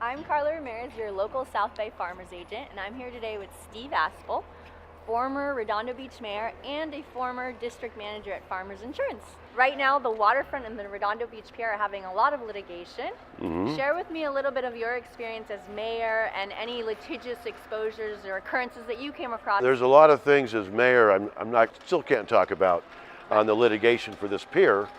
I'm Carla Ramirez, your local South Bay Farmers agent, and I'm here today with Steve Aspel, former Redondo Beach mayor and a former district manager at Farmers Insurance. Right now, the waterfront and the Redondo Beach Pier are having a lot of litigation. Share with me a little bit of your experience as mayor and any litigious exposures or occurrences that you came across. There's a lot of things as mayor still can't talk about on the litigation for this pier,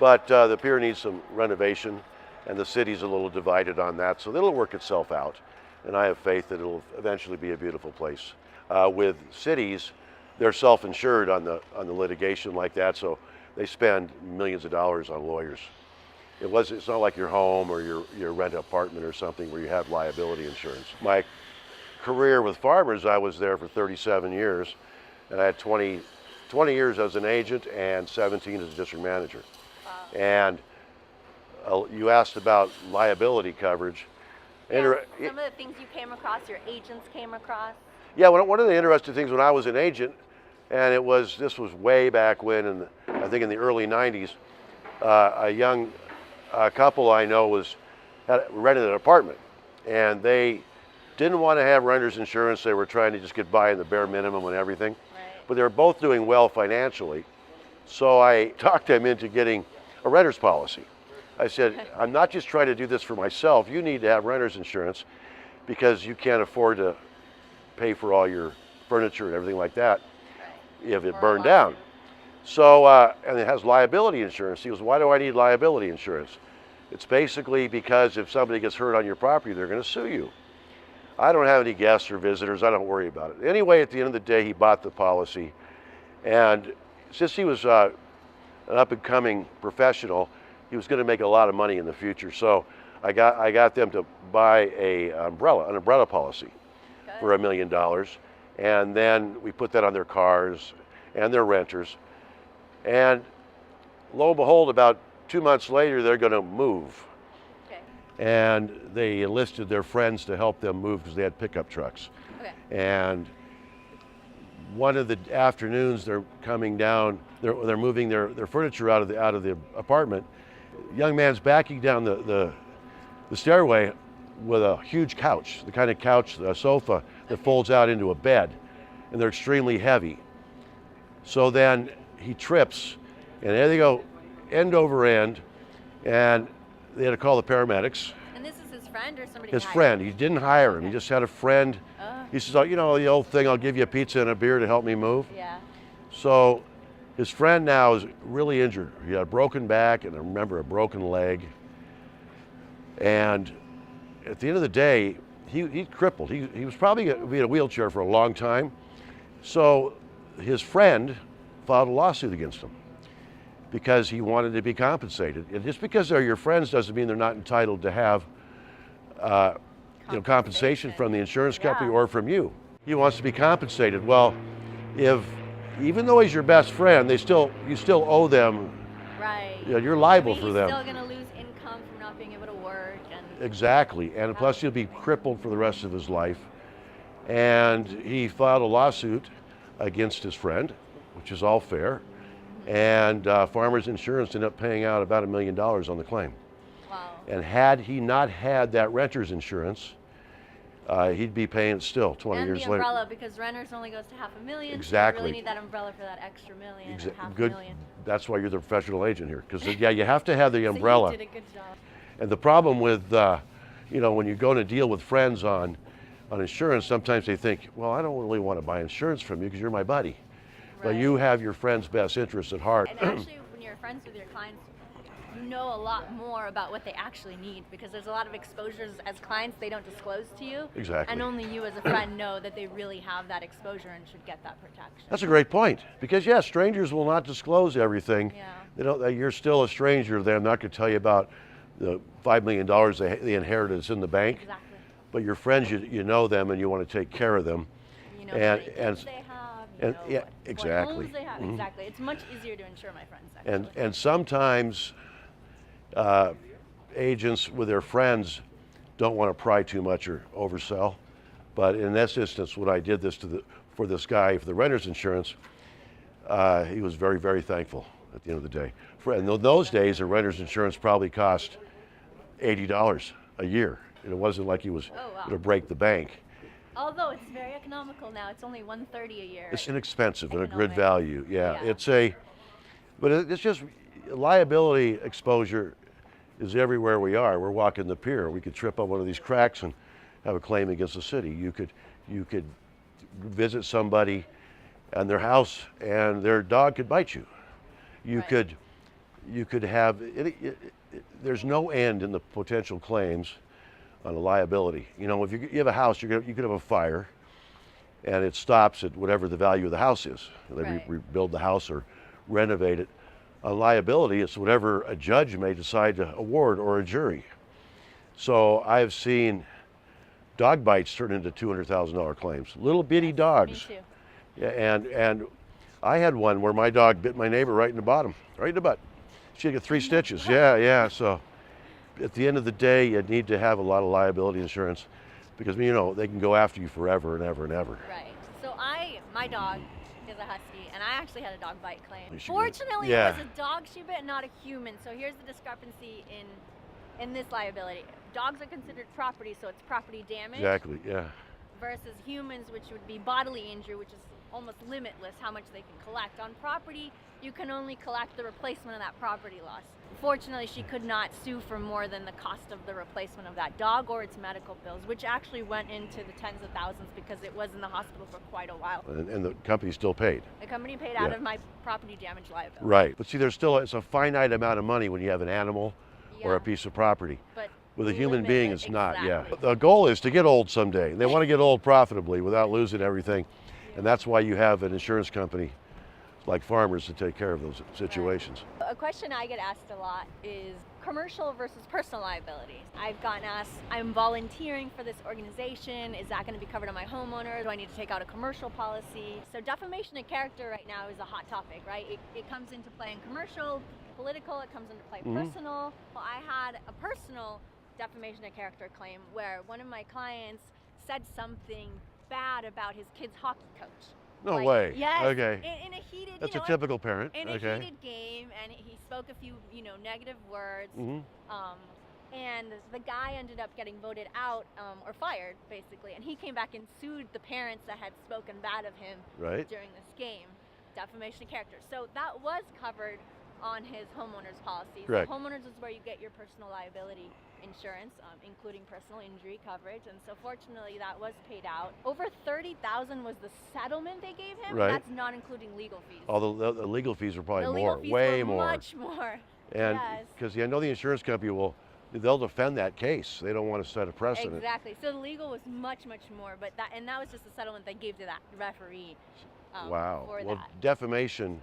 but the pier needs some renovation, and the city's a little divided on that, so it'll work itself out. And I have faith that it'll eventually be a beautiful place. With cities, they're self-insured on the litigation like that, so they spend millions of dollars on lawyers. It's not like your home or your rent apartment or something where you have liability insurance. My career with Farmers, I was there for 37 years, and I had 20 years as an agent and 17 as a district manager. Wow. And you asked about liability coverage. Yeah, some of the things you came across, your agents came across. Yeah, one of the interesting things when I was an agent, and this was way back when, I think in the early 90s, a young couple I know rented an apartment, and they didn't want to have renter's insurance. They were trying to just get by in the bare minimum and everything, right. But they were both doing well financially. So I talked them into getting a renter's policy. I said, I'm not just trying to do this for myself. You need to have renter's insurance because you can't afford to pay for all your furniture and everything like that if it burned down. So, and it has liability insurance. He goes, why do I need liability insurance? It's basically because if somebody gets hurt on your property, they're going to sue you. I don't have any guests or visitors. I don't worry about it. Anyway, at the end of the day, he bought the policy. And since he was an up-and-coming professional, he was going to make a lot of money in the future. So I got them to buy an umbrella policy for $1 million. And then we put that on their cars and their renters. And lo and behold, about 2 months later, they're going to move. Okay. And they enlisted their friends to help them move because they had pickup trucks. Okay. And one of the afternoons, they're coming down, they're moving their furniture out of the apartment. Young man's backing down the stairway with a huge couch, the kind of couch, a sofa that folds out into a bed, and they're extremely heavy. So then he trips, and there they go, end over end, and they had to call the paramedics. And this is his friend or somebody? His friend. He didn't hire him. He just had a friend. He says, oh, you know the old thing, I'll give you a pizza and a beer to help me move. Yeah. So his friend now is really injured. He had a broken back and I remember a broken leg. And at the end of the day, he's crippled. He was probably going to be in a wheelchair for a long time. So his friend filed a lawsuit against him because he wanted to be compensated. And just because they're your friends doesn't mean they're not entitled to have compensation from the insurance company or from you. He wants to be compensated. Well, even though he's your best friend, you still owe them. Right. You're liable for them. He's still going to lose income from not being able to work. Exactly, and plus he'll be crippled for the rest of his life. And he filed a lawsuit against his friend, which is all fair. And Farmers Insurance ended up paying out about $1 million on the claim. Wow. And had he not had that renter's insurance, he'd be paying it still 20 years later. And the umbrella, because renters only goes to $500,000. Exactly. So you really need that umbrella for that extra million, $500,000. Good. That's why you're the professional agent here, because you have to have the umbrella. So you did a good job. And the problem with, when you go to deal with friends on insurance, sometimes they think, well, I don't really want to buy insurance from you because you're my buddy. Right. But you have your friend's best interests at heart. And actually, when you're friends with your clients, you know a lot more about what they actually need, because there's a lot of exposures as clients they don't disclose to you. Exactly. And only you as a friend know that they really have that exposure and should get that protection. That's a great point, because strangers will not disclose everything. Yeah. You're still a stranger to them. Not going to tell you about the $5 million they inherited that's in the bank. Exactly. But your friends, you know them and you want to take care of them. You know how many kids they have. Exactly. What homes they have. Exactly. It's much easier to insure my friends. Actually. And sometimes agents with their friends don't want to pry too much or oversell. But in this instance, when I did this for this guy for the renter's insurance, he was very, very thankful at the end of the day. In those days, a renter's insurance probably cost $80 a year. and it wasn't like he was Oh, wow. going to break the bank. Although it's very economical now, it's only $130 a year. It's inexpensive and a good Economic. value. Yeah. But it's just liability exposure is everywhere we are. We're walking the pier. We could trip on one of these cracks and have a claim against the city. You could visit somebody and their house and their dog could bite you. You could have there's no end in the potential claims on a liability. You know, if you have a house, you could have a fire and it stops at whatever the value of the house is. They rebuild the house or renovate it. On liability, it's whatever a judge may decide to award or a jury. So I've seen dog bites turn into $200,000 claims. Little bitty dogs. Me too. Yeah, and I had one where my dog bit my neighbor right in the bottom, right in the butt. She had 3 stitches. Yeah. So at the end of the day, you need to have a lot of liability insurance because, you know, they can go after you forever and ever and ever. Right. So my dog is a husky, and I actually had a dog bite claim. She Fortunately, did. Yeah. it was a dog she bit, not a human. So here's the discrepancy in this liability. Dogs are considered property, so it's property damage. Exactly, yeah. Versus humans, which would be bodily injury, which is almost limitless how much they can collect. On property, you can only collect the replacement of that property loss. Fortunately, she could not sue for more than the cost of the replacement of that dog or its medical bills, which actually went into the tens of thousands because it was in the hospital for quite a while. And the company still paid. The company paid out of my property damage liability. Right, but see, it's a finite amount of money when you have an animal or a piece of property. But with a human being, it's not, yeah. exactly. The goal is to get old someday. They want to get old profitably without losing everything. And that's why you have an insurance company like Farmers to take care of those situations. A question I get asked a lot is commercial versus personal liability. I've gotten asked, I'm volunteering for this organization. Is that going to be covered on my homeowner? Do I need to take out a commercial policy? So defamation of character right now is a hot topic, right? It comes into play in commercial, political, it comes into play personal. Well, I had a personal defamation of character claim where one of my clients said something bad about his kid's hockey coach. No way. Yes. Okay. In a heated, That's a typical parent. in a heated game, and he spoke a few, negative words. And the guy ended up getting voted out or fired, basically. And he came back and sued the parents that had spoken bad of him during this game. Defamation of character. So that was covered on his homeowner's policy. Correct. So homeowners is where you get your personal liability insurance, including personal injury coverage, and so fortunately that was paid out. Over $30,000 was the settlement they gave him. Right. That's not including legal fees. Although the legal fees are probably The more, legal fees way were more. much more. And yes. because I know the insurance company they'll defend that case. They don't want to set a precedent. Exactly. So the legal was much, much more, but that was just the settlement they gave to that referee. Wow. For Well, that. defamation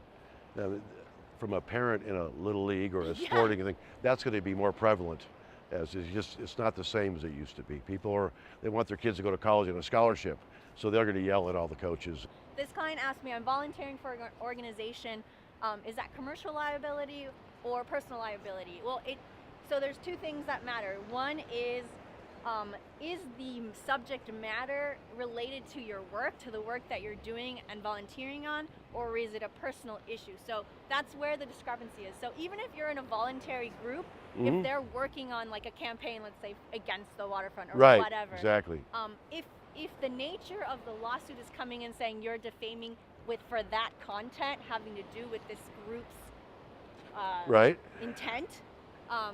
from a parent in a little league or a sporting thing, that's going to be more prevalent. As it's not the same as it used to be. They want their kids to go to college on a scholarship, so they're going to yell at all the coaches. This client asked me, I'm volunteering for an organization. Is that commercial liability or personal liability? Well, so there's 2 things that matter. One is the subject matter related to your work, to the work that you're doing and volunteering on, or is it a personal issue? So that's where the discrepancy is. So even if you're in a voluntary group, if they're working on like a campaign, let's say against the waterfront or whatever, exactly. If the nature of the lawsuit is coming in saying you're defaming for that content having to do with this group's intent,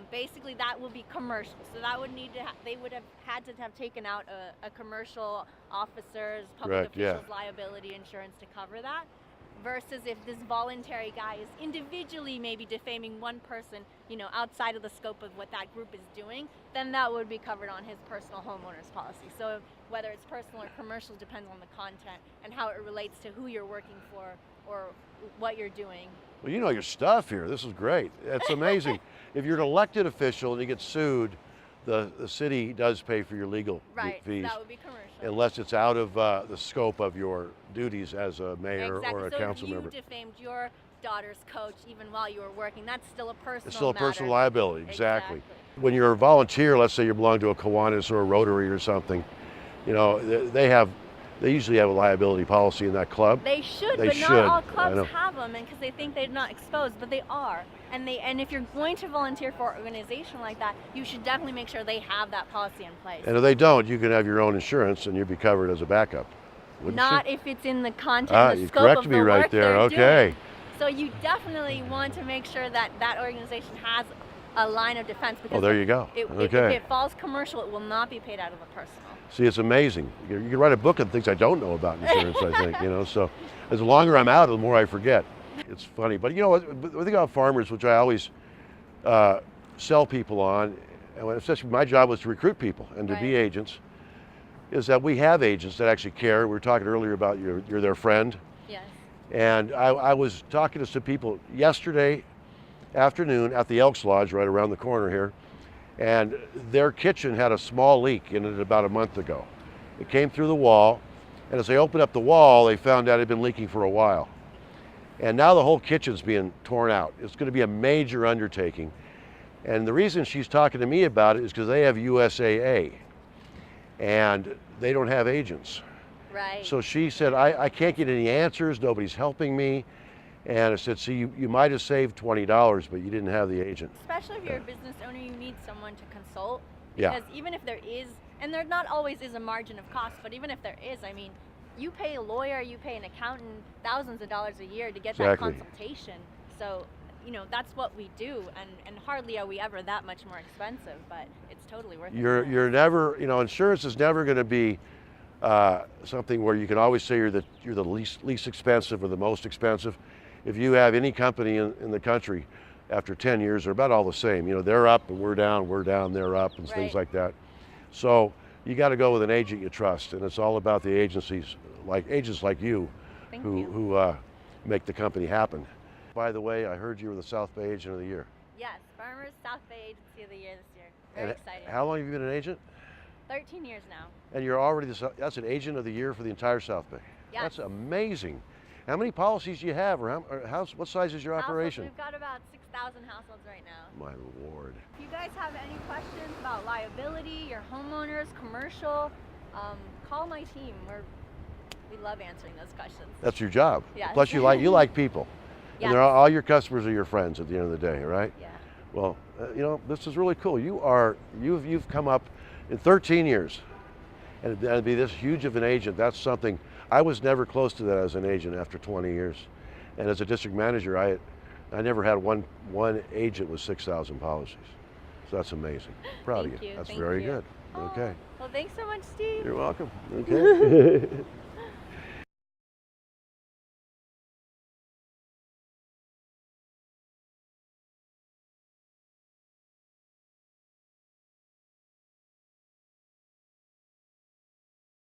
basically that will be commercial. So that would need to they would have had to have taken out a commercial officer's public official's liability insurance to cover that. Versus if this voluntary guy is individually maybe defaming one person, outside of the scope of what that group is doing, then that would be covered on his personal homeowner's policy. So whether it's personal or commercial depends on the content and how it relates to who you're working for or what you're doing. Well, you know your stuff here. This is great. It's amazing. If you're an elected official and you get sued, the city does pay for your legal fees. That would be commercial. Unless it's out of the scope of your duties as a mayor or a council member. So if you defamed your daughter's coach even while you were working, that's still a personal It's still a matter. personal liability, exactly. When you're a volunteer, let's say you belong to a Kiwanis or a Rotary or something, they usually have a liability policy in that club. They should, They but should. not all clubs have them, and because they think they're not exposed, but they are. And if you're going to volunteer for an organization like that, you should definitely make sure they have that policy in place. And if they don't, you can have your own insurance and you'll be covered as a backup. Not if it's in the content, the you scope corrected of me the right work there. they're Okay. doing. So you definitely want to make sure that that organization has a line of defense, because there you go. If it falls commercial, it will not be paid out of the personal. See, it's amazing. You can write a book on things I don't know about insurance, I think, so as the longer I'm out, the more I forget. It's funny. But the thing about farmers, which I always sell people on, and especially my job was to recruit people and to be agents, is that we have agents that actually care. We were talking earlier about you're their friend. Yes. And I was talking to some people yesterday afternoon at the Elks Lodge right around the corner here, and their kitchen had a small leak in it about a month ago. It came through the wall, and as they opened up the wall, they found out it had been leaking for a while. And now the whole kitchen's being torn out. It's going to be a major undertaking. And the reason she's talking to me about it is because they have USAA, and they don't have agents. Right. So she said, I can't get any answers, nobody's helping me. And I said, see, you might have saved $20, but you didn't have the agent. Especially if you're a business owner, you need someone to consult. Yeah. Because even if there is, and there not always is a margin of cost, but even if there is, I mean, you pay a lawyer, you pay an accountant thousands of dollars a year to get that consultation. So, that's what we do, and hardly are we ever that much more expensive, but it's totally worth it. You're never, insurance is never going to be something where you can always say you're the least expensive or the most expensive. If you have any company in the country, after 10 years, they're about all the same. They're up and we're down, they're up, and things like that. So you got to go with an agent you trust, and it's all about the agents like you who make the company happen. By the way, I heard you were the South Bay Agent of the Year. Yes, Farmers South Bay Agency of the Year this year. Very excited. How long have you been an agent? 13 years now. And you're already that's an Agent of the Year for the entire South Bay. Yes. That's amazing. How many policies do you have, or what size is your operation? We've got about 6,000 households right now. My Lord. If you guys have any questions about liability, your homeowners, commercial, call my team. We love answering those questions. That's your job. Yes. Plus you like people. Yes. And all your customers are your friends at the end of the day, right? Yeah. Well, this is really cool. You've come up in 13 years, and to be this huge of an agent, that's something. I was never close to that as an agent after 20 years. And as a district manager, I never had one agent with 6,000 policies. So that's amazing. Proud of you. That's very good. Oh, Okay. well, thanks so much, Steve. You're welcome. Okay.